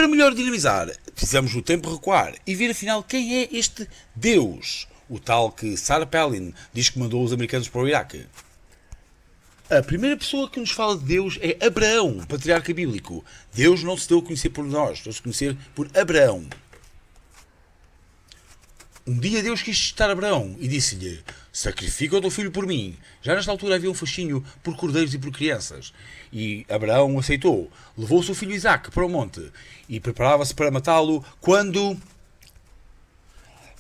para melhor dinamizar, precisamos do tempo recuar e ver afinal quem é este Deus, o tal que Sarah Palin diz que mandou os americanos para o Iraque. A primeira pessoa que nos fala de Deus é Abraão, patriarca bíblico. Deus não se deu a conhecer por nós, deu-se a conhecer por Abraão. Um dia Deus quis testar Abraão e disse-lhe: sacrifica o teu filho por mim. Já nesta altura havia um fascínio por cordeiros e por crianças. E Abraão aceitou. Levou o seu filho Isaque para o monte e preparava-se para matá-lo quando...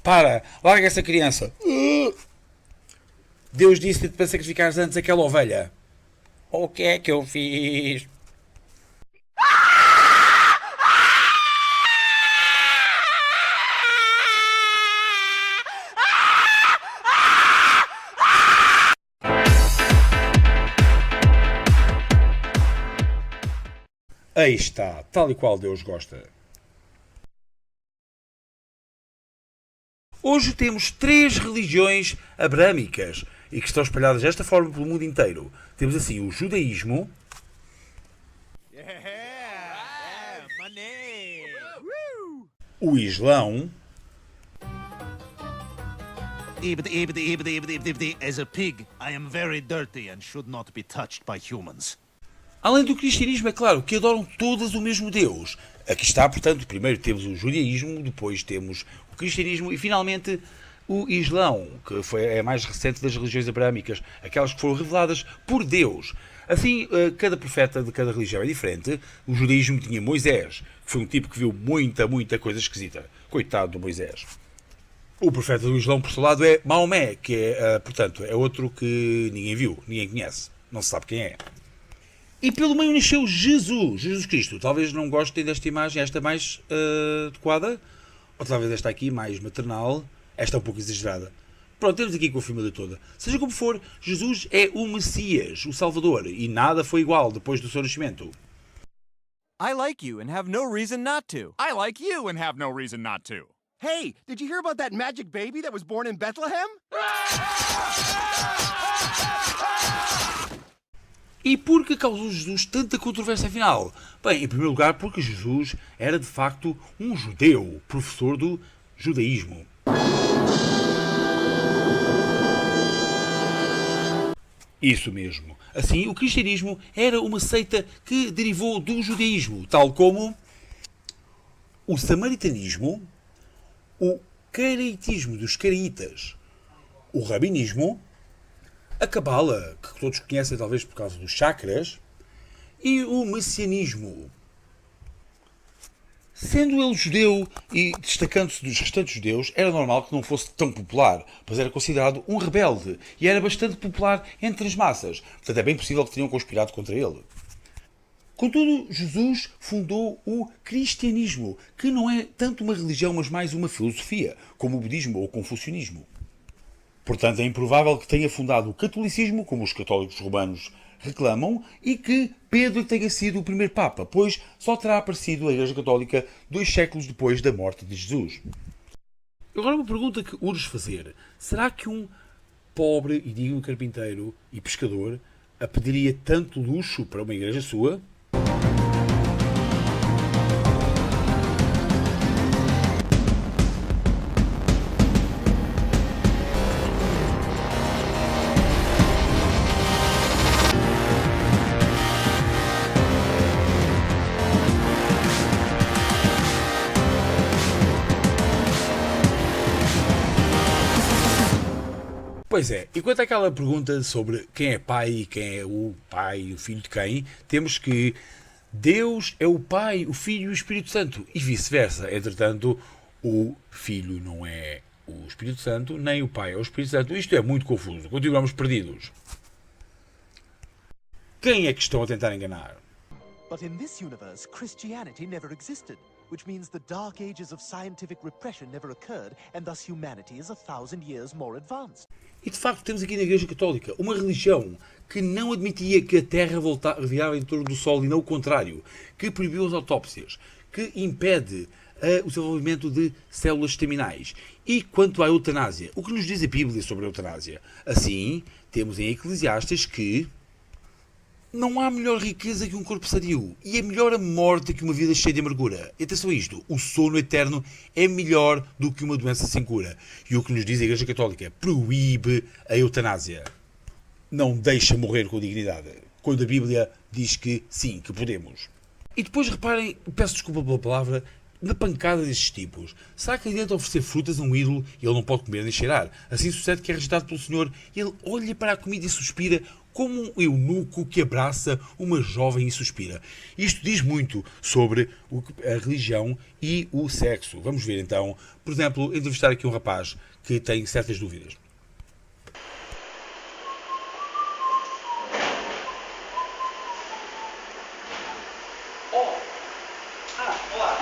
larga essa criança. Deus disse-lhe para sacrificares antes aquela ovelha. O que é que eu fiz? Aí está, tal e qual Deus gosta. Hoje temos 3 religiões abrâmicas e que estão espalhadas desta forma pelo mundo inteiro. Temos assim o judaísmo, o islão, As a pig, I am very dirty and should not be touched by humans. além do cristianismo, é claro, que adoram todas o mesmo Deus. Aqui está, portanto, primeiro temos o judaísmo, depois temos o cristianismo e, finalmente, o islão, que é a mais recente das religiões abrâmicas, aquelas que foram reveladas por Deus. Assim, cada profeta de cada religião é diferente. O judaísmo tinha Moisés, que foi um tipo que viu muita coisa esquisita. Coitado do Moisés. O profeta do islão, por seu lado, é Maomé, que é, portanto, é outro que ninguém viu, ninguém conhece, não se sabe quem é. E pelo meio nasceu Jesus Cristo. Talvez não gostem desta imagem, esta mais adequada, ou talvez esta aqui mais maternal, esta é um pouco exagerada. Pronto, temos aqui com a família toda. Seja como for, Jesus é o Messias, o Salvador, e nada foi igual depois do seu nascimento. I like you and have no reason not to. I like you and have no reason not to. Hey, did you hear about that magic baby that was born in Bethlehem? E por que causou Jesus tanta controvérsia afinal? Bem, em primeiro lugar porque Jesus era de facto um judeu, professor do judaísmo. Isso mesmo. Assim, o cristianismo era uma seita que derivou do judaísmo, tal como o samaritanismo, o caraitismo dos caraitas, o rabinismo, a cabala, que todos conhecem talvez por causa dos chakras, e o messianismo. Sendo ele judeu e destacando-se dos restantes judeus, era normal que não fosse tão popular, pois era considerado um rebelde e era bastante popular entre as massas, portanto é bem possível que tenham conspirado contra ele. Contudo, Jesus fundou o cristianismo, que não é tanto uma religião, mas mais uma filosofia, como o budismo ou o confucionismo. Portanto, é improvável que tenha fundado o catolicismo, como os católicos romanos reclamam, e que Pedro tenha sido o primeiro Papa, pois só terá aparecido a Igreja Católica 2 séculos depois da morte de Jesus. Agora uma pergunta que urge fazer. Será que um pobre e digno carpinteiro e pescador pediria tanto luxo para uma igreja sua? Pois é, e quanto àquela pergunta sobre quem é pai e quem é o pai e o filho de quem, temos que Deus é o Pai, o Filho e o Espírito Santo, e vice-versa. Entretanto, o Filho não é o Espírito Santo, nem o Pai é o Espírito Santo. Isto é muito confuso, continuamos perdidos. Quem é que estão a tentar enganar? But in this universe, Christianity never existed, which means the dark ages of scientific repression never occurred, and thus humanity is 1,000 years more advanced. E de facto temos aqui na Igreja Católica uma religião que não admitia que a Terra virava em torno do Sol e não o contrário, que proibiu as autópsias, que impede o desenvolvimento de células estaminais. E quanto à eutanásia, o que nos diz a Bíblia sobre a eutanásia? Assim, temos em Eclesiastes que Não há melhor riqueza que um corpo sadio, e é melhor a morte que uma vida cheia de amargura. E atenção a isto, o sono eterno é melhor do que uma doença sem cura. E o que nos diz a Igreja Católica? Proíbe a eutanásia. Não deixa morrer com dignidade, quando a Bíblia diz que sim, que podemos. E depois reparem, peço desculpa pela palavra, na pancada destes tipos. Será que adianta oferecer frutas a um ídolo e ele não pode comer nem cheirar? Assim sucede que é rejeitado pelo Senhor e ele olha para a comida e suspira como um eunuco que abraça uma jovem e suspira. Isto diz muito sobre a religião e o sexo. Vamos ver então, por exemplo, entrevistar aqui um rapaz que tem certas dúvidas. Olá.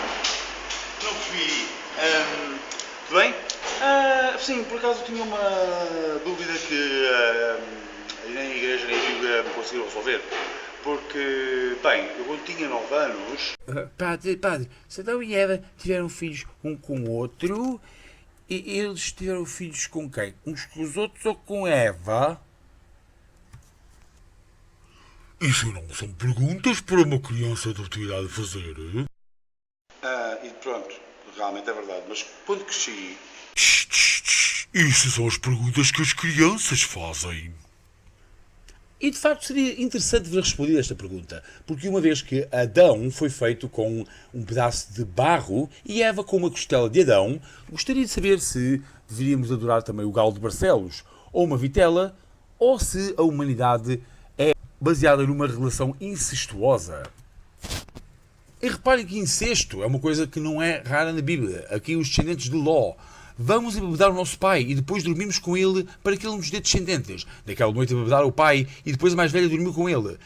Não percebi. Tudo bem? Sim, por acaso tinha uma dúvida que nem a igreja nem a Bíblia me conseguiram resolver. Porque, bem, eu quando tinha 9 anos... Padre, se Adão e Eva tiveram filhos um com o outro, e eles tiveram filhos com quem? Uns com os outros ou com Eva? Isso não são perguntas para uma criança de utilidade fazer? E pronto, realmente é verdade. Mas quando cresci... Isso são as perguntas que as crianças fazem. E de facto seria interessante ver respondida esta pergunta, porque uma vez que Adão foi feito com um pedaço de barro e Eva com uma costela de Adão, gostaria de saber se deveríamos adorar também o galo de Barcelos ou uma vitela, ou se a humanidade é baseada numa relação incestuosa. E reparem que incesto é uma coisa que não é rara na Bíblia. Aqui os descendentes de Ló. Vamos embebedar o nosso pai e depois dormimos com ele para que ele nos dê descendentes. Naquela noite embebedar o pai e depois a mais velha dormiu com ele.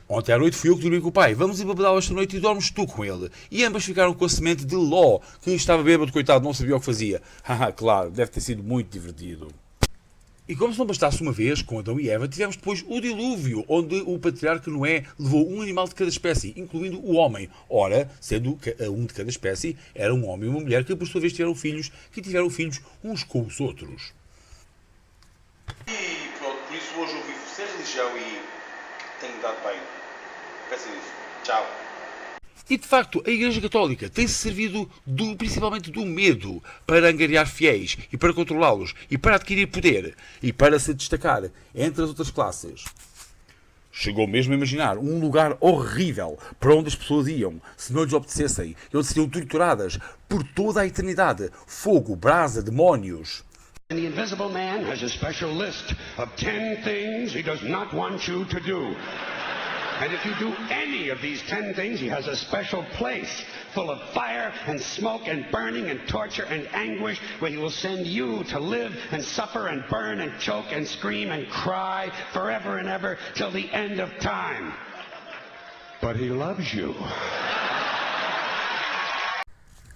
Ontem à noite fui eu que dormi com o pai. Vamos embebedá-lo esta noite e dormes tu com ele. E ambas ficaram com a semente de Ló, que estava bêbado, coitado, não sabia o que fazia. Claro, deve ter sido muito divertido. E como se não bastasse uma vez, com Adão e Eva, tivemos depois o dilúvio, onde o patriarca Noé levou um animal de cada espécie, incluindo o homem. Ora, sendo um de cada espécie, era um homem e uma mulher que por sua vez tiveram filhos uns com os outros. E pronto, por isso hoje eu vivo sem religião e tenho dado bem. Peço isso. Tchau. E de facto, a Igreja Católica tem-se servido principalmente do medo para angariar fiéis e para controlá-los e para adquirir poder e para se destacar entre as outras classes. Chegou mesmo a imaginar um lugar horrível para onde as pessoas iam se não lhes obedecessem e onde seriam torturadas por toda a eternidade. Fogo, brasa, demónios. And the Invisible Man has a special list of 10 things he does not want you to do. And if you do any of these 10 things, he has a special place full of fire and smoke and burning and torture and anguish where he will send you to live and suffer and burn and choke and scream and cry forever and ever till the end of time. But he loves you.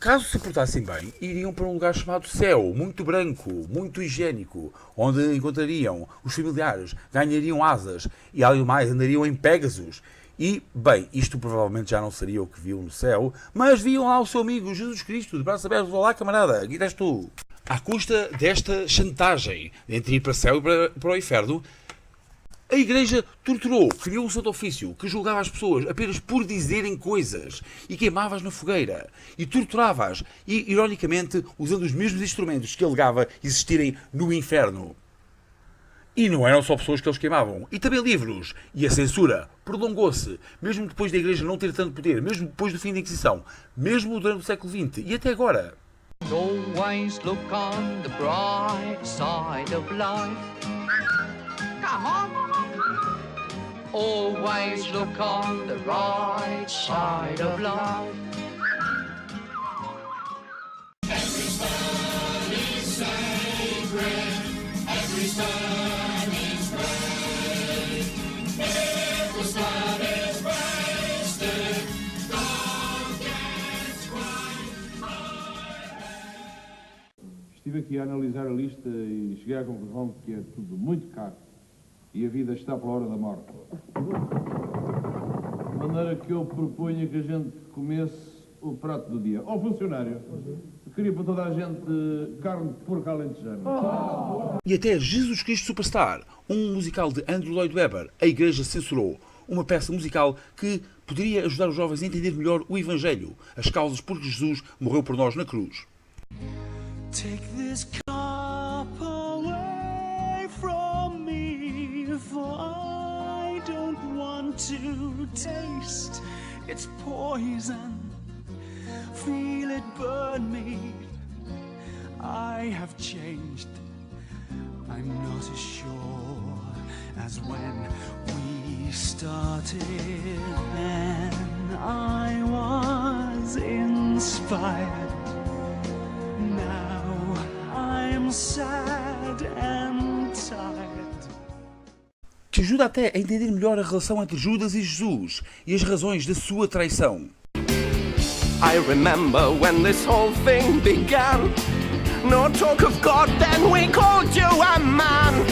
Caso se portassem bem, iriam para um lugar chamado céu, muito branco, muito higiênico, onde encontrariam os familiares, ganhariam asas e, além do mais, andariam em Pégasos. E, bem, isto provavelmente já não seria o que viam no céu, mas viam lá o seu amigo Jesus Cristo, de braços abertos. Olá, camarada, aqui estás tu. À custa desta chantagem entre ir para o céu e para o inferno, a Igreja torturou, criou um santo ofício que julgava as pessoas apenas por dizerem coisas e queimava-as na fogueira e torturava-as e, ironicamente, usando os mesmos instrumentos que alegava existirem no inferno. E não eram só pessoas que eles queimavam, e também livros. E a censura prolongou-se, mesmo depois da Igreja não ter tanto poder, mesmo depois do fim da Inquisição, mesmo durante o século XX e até agora. Always look on the bright side of life. Come on. Always look on the right side of life. Every stone is sacred. Every stone is great. Every stone is wasted. God gets quite high. Estive aqui a analisar a lista e cheguei à conclusão que é tudo muito caro. E a vida está pela hora da morte. De maneira que eu proponho que a gente comece o prato do dia. Ó funcionário, eu queria para toda a gente carne de porco alentejano. E até Jesus Cristo Superstar, um musical de Andrew Lloyd Webber, a Igreja censurou. uma peça musical que poderia ajudar os jovens a entender melhor o Evangelho, as causas por que Jesus morreu por nós na cruz. Take this cup away from me, for I don't want to taste its poison. Feel it burn me. I have changed. I'm not as sure as when we started. Then I was inspired. Now I'm sad and tired. Que ajuda até a entender melhor a relação entre Judas e Jesus e as razões da sua traição. I remember when this whole thing began. No talk of God, then we called you a man.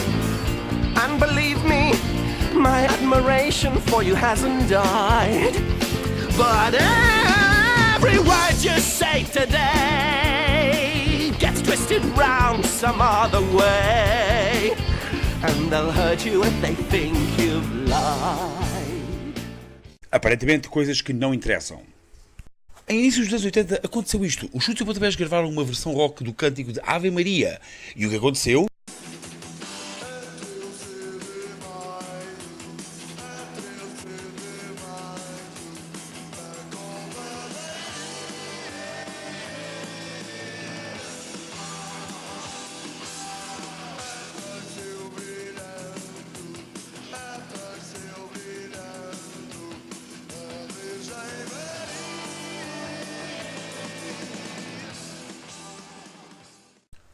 And believe me, my admiration for you hasn't died. But every word you say today gets twisted round some other way. And they'll hurt you if they think you've lied. Aparentemente coisas que não interessam. Em inícios dos anos 80 aconteceu isto. Os Chutes e Pontapés gravaram uma versão rock do cântico de Ave Maria. E o que aconteceu?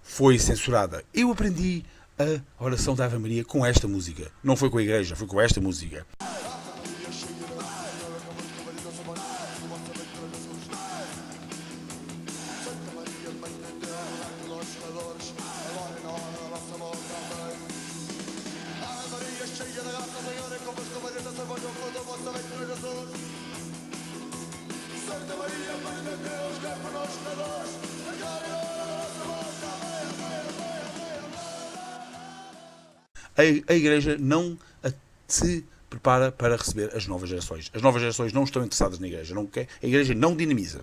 Foi censurada. Eu aprendi a oração da Ave Maria com esta música. Não foi com a igreja, foi com esta música. A igreja não se prepara para receber as novas gerações. As novas gerações não estão interessadas na igreja. A igreja não dinamiza.